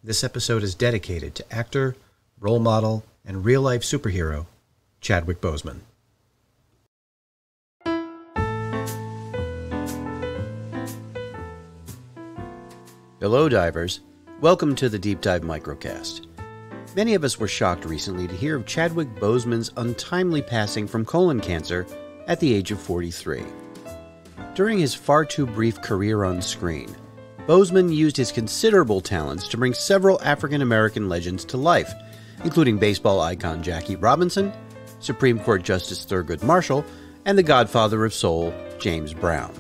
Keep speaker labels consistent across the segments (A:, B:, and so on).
A: This episode is dedicated to actor, role model, and real-life superhero, Chadwick Boseman. Hello, divers. Welcome to the Deep Dive Microcast. Many of us were shocked recently to hear of Chadwick Boseman's untimely passing from colon cancer at the age of 43. During his far too brief career on screen, Boseman used his considerable talents to bring several African-American legends to life, including baseball icon Jackie Robinson, Supreme Court Justice Thurgood Marshall, and the godfather of soul, James Brown.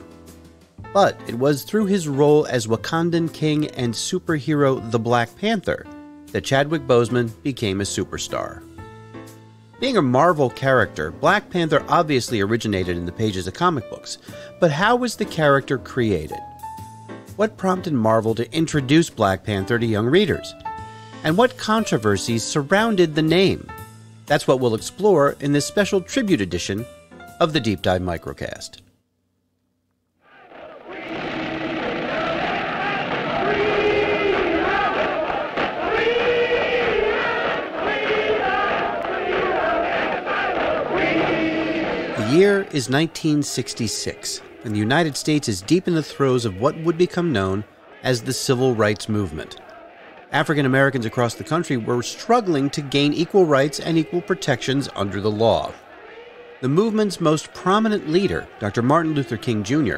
A: But it was through his role as Wakandan king and superhero the Black Panther that Chadwick Boseman became a superstar. Being a Marvel character, Black Panther obviously originated in the pages of comic books, but how was the character created? What prompted Marvel to introduce Black Panther to young readers? And what controversies surrounded the name? That's what we'll explore in this special tribute edition of the Deep Dive Microcast. The year is 1966, and the United States is deep in the throes of what would become known as the Civil Rights Movement. African Americans across the country were struggling to gain equal rights and equal protections under the law. The movement's most prominent leader, Dr. Martin Luther King Jr.,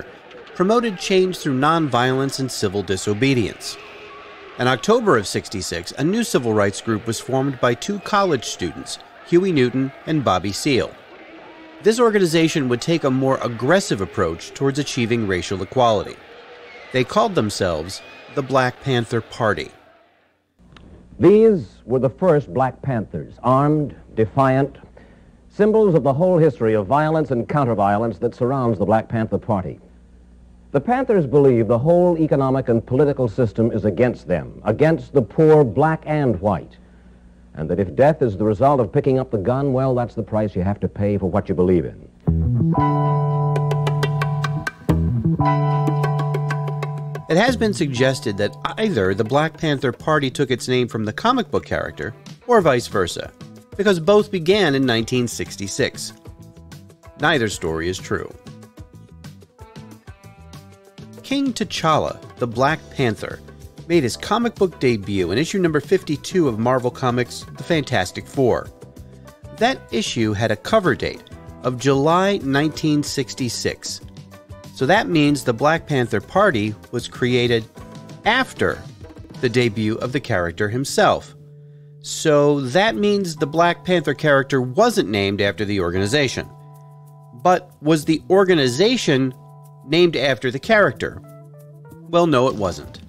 A: promoted change through nonviolence and civil disobedience. In October of '66, a new civil rights group was formed by two college students, Huey Newton and Bobby Seale. This organization would take a more aggressive approach towards achieving racial equality. They called themselves the Black Panther Party.
B: These were the first Black Panthers, armed, defiant, symbols of the whole history of violence and counter-violence that surrounds the Black Panther Party. The Panthers believe the whole economic and political system is against them, against the poor, black and white, and that if death is the result of picking up the gun, well, that's the price you have to pay for what you believe in.
A: It has been suggested that either the Black Panther Party took its name from the comic book character, or vice versa, because both began in 1966. Neither story is true. King T'Challa, the Black Panther, made his comic book debut in issue number 52 of Marvel Comics' The Fantastic Four. That issue had a cover date of July 1966. So that means the Black Panther Party was created after the debut of the character himself. So that means the Black Panther character wasn't named after the organization. But was the organization named after the character? Well, no, it wasn't.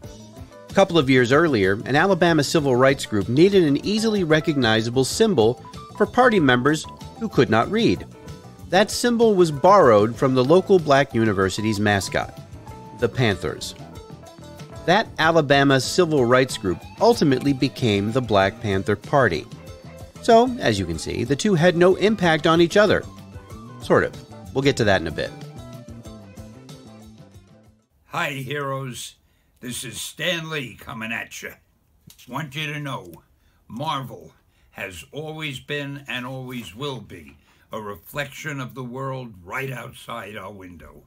A: A couple of years earlier, an Alabama civil rights group needed an easily recognizable symbol for party members who could not read. That symbol was borrowed from the local black university's mascot, the Panthers. That Alabama civil rights group ultimately became the Black Panther Party. So, as you can see, the two had no impact on each other. Sort of. We'll get to that in a bit.
C: Hi, heroes. This is Stan Lee coming at you. Want you to know, Marvel has always been and always will be a reflection of the world right outside our window.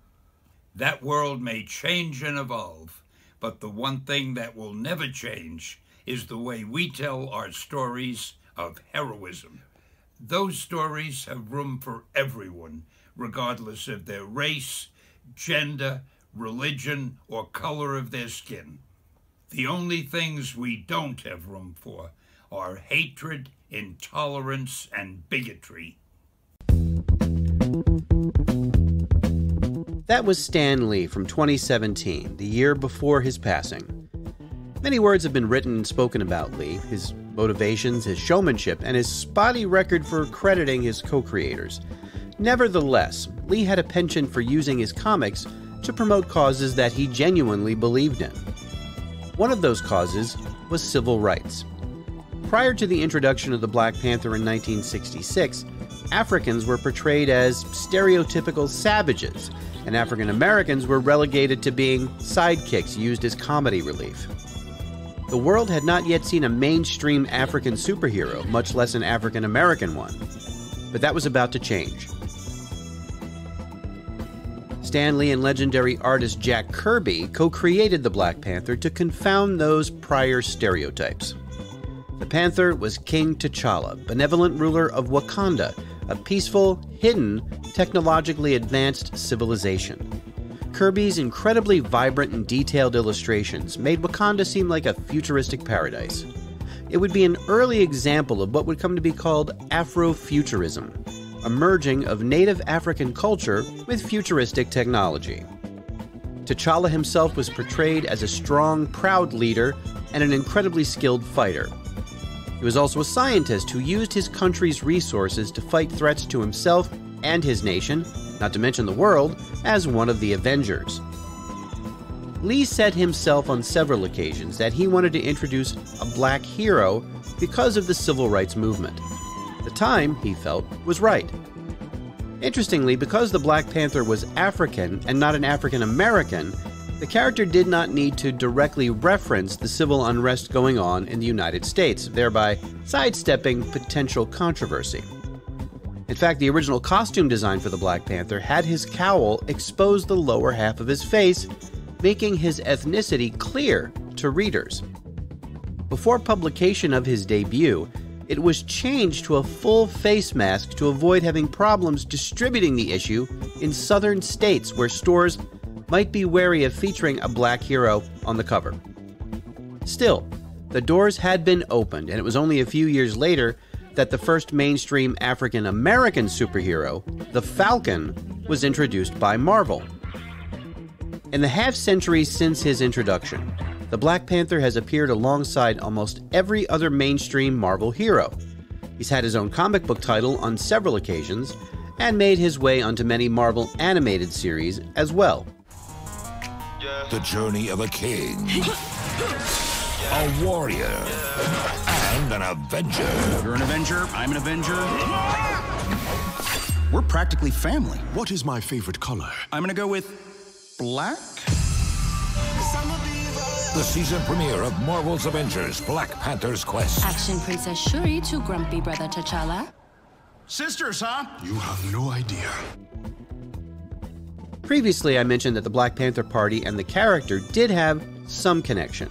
C: That world may change and evolve, but the one thing that will never change is the way we tell our stories of heroism. Those stories have room for everyone, regardless of their race, gender, religion, or color of their skin. The only things we don't have room for are hatred, intolerance, and bigotry.
A: That was Stan Lee from 2017, the year before his passing. Many words have been written and spoken about Lee, his motivations, his showmanship, and his spotty record for crediting his co-creators. Nevertheless, Lee had a penchant for using his comics to promote causes that he genuinely believed in. One of those causes was civil rights. Prior to the introduction of the Black Panther in 1966, Africans were portrayed as stereotypical savages, and African Americans were relegated to being sidekicks used as comedy relief. The world had not yet seen a mainstream African superhero, much less an African American one. But that was about to change. Stan Lee and legendary artist Jack Kirby co-created the Black Panther to confound those prior stereotypes. The Panther was King T'Challa, benevolent ruler of Wakanda, a peaceful, hidden, technologically advanced civilization. Kirby's incredibly vibrant and detailed illustrations made Wakanda seem like a futuristic paradise. It would be an early example of what would come to be called Afrofuturism, a merging of native African culture with futuristic technology. T'Challa himself was portrayed as a strong, proud leader and an incredibly skilled fighter. He was also a scientist who used his country's resources to fight threats to himself and his nation, not to mention the world, as one of the Avengers. Lee said himself on several occasions that he wanted to introduce a black hero because of the civil rights movement. The time, he felt, was right. Interestingly, because the Black Panther was African and not an African American, the character did not need to directly reference the civil unrest going on in the United States, thereby sidestepping potential controversy. In fact, the original costume design for the Black Panther had his cowl expose the lower half of his face, making his ethnicity clear to readers. Before publication of his debut, it was changed to a full face mask to avoid having problems distributing the issue in southern states where stores might be wary of featuring a black hero on the cover. Still, the doors had been opened, and it was only a few years later that the first mainstream African-American superhero, the Falcon, was introduced by Marvel. In the half-century since his introduction, the Black Panther has appeared alongside almost every other mainstream Marvel hero. He's had his own comic book title on several occasions, and made his way onto many Marvel animated series as well.
D: The journey of a king, a warrior, and an Avenger.
E: You're an Avenger, I'm an Avenger. We're practically family.
F: What is my favorite color?
E: I'm gonna go with black?
D: The season premiere of Marvel's Avengers, Black Panther's Quest.
G: Action Princess Shuri to grumpy brother T'Challa.
E: Sisters, huh?
F: You have no idea.
A: Previously, I mentioned that the Black Panther Party and the character did have some connection.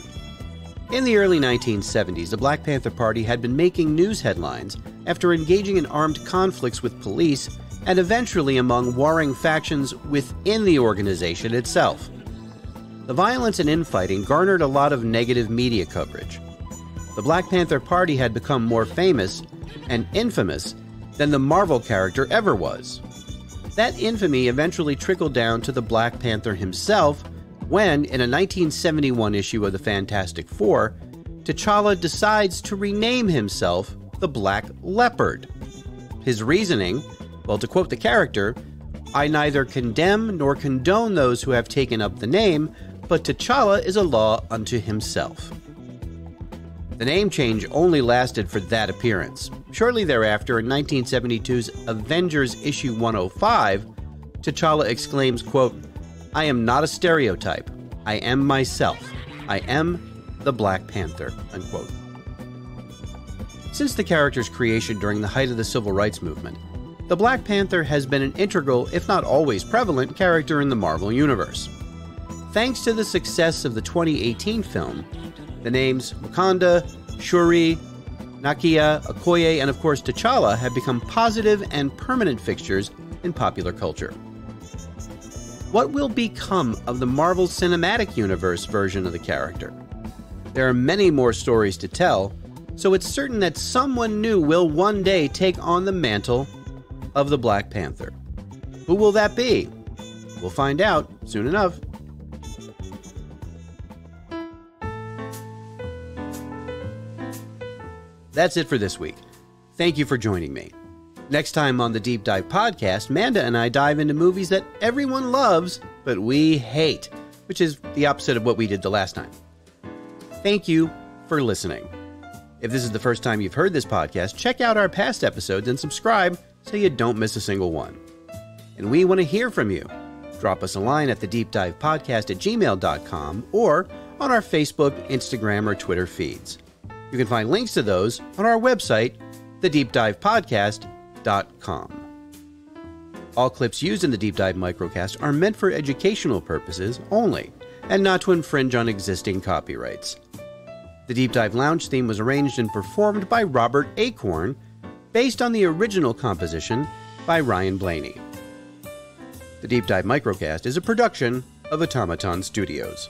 A: In the early 1970s, the Black Panther Party had been making news headlines after engaging in armed conflicts with police and eventually among warring factions within the organization itself. The violence and infighting garnered a lot of negative media coverage. The Black Panther Party had become more famous and infamous than the Marvel character ever was. That infamy eventually trickled down to the Black Panther himself when, in a 1971 issue of the Fantastic Four, T'Challa decides to rename himself the Black Leopard. His reasoning, well, to quote the character, "I neither condemn nor condone those who have taken up the name, but T'Challa is a law unto himself." The name change only lasted for that appearance. Shortly thereafter, in 1972's Avengers issue 105, T'Challa exclaims, quote, "I am not a stereotype. I am myself. I am the Black Panther," unquote. Since the character's creation during the height of the Civil Rights Movement, the Black Panther has been an integral, if not always prevalent, character in the Marvel Universe. Thanks to the success of the 2018 film, the names Wakanda, Shuri, Nakia, Okoye, and of course T'Challa have become positive and permanent fixtures in popular culture. What will become of the Marvel Cinematic Universe version of the character? There are many more stories to tell, so it's certain that someone new will one day take on the mantle of the Black Panther. Who will that be? We'll find out soon enough. That's it for this week. Thank you for joining me. Next time on the Deep Dive Podcast, Manda and I dive into movies that everyone loves, but we hate, which is the opposite of what we did the last time. Thank you for listening. If this is the first time you've heard this podcast, check out our past episodes and subscribe so you don't miss a single one. And we want to hear from you. Drop us a line at thedeepdivepodcast@gmail.com or on our Facebook, Instagram, or Twitter feeds. You can find links to those on our website, thedeepdivepodcast.com. All clips used in the Deep Dive Microcast are meant for educational purposes only, and not to infringe on existing copyrights. The Deep Dive Lounge theme was arranged and performed by Robert Acorn, based on the original composition by Ryan Blaney. The Deep Dive Microcast is a production of Automaton Studios.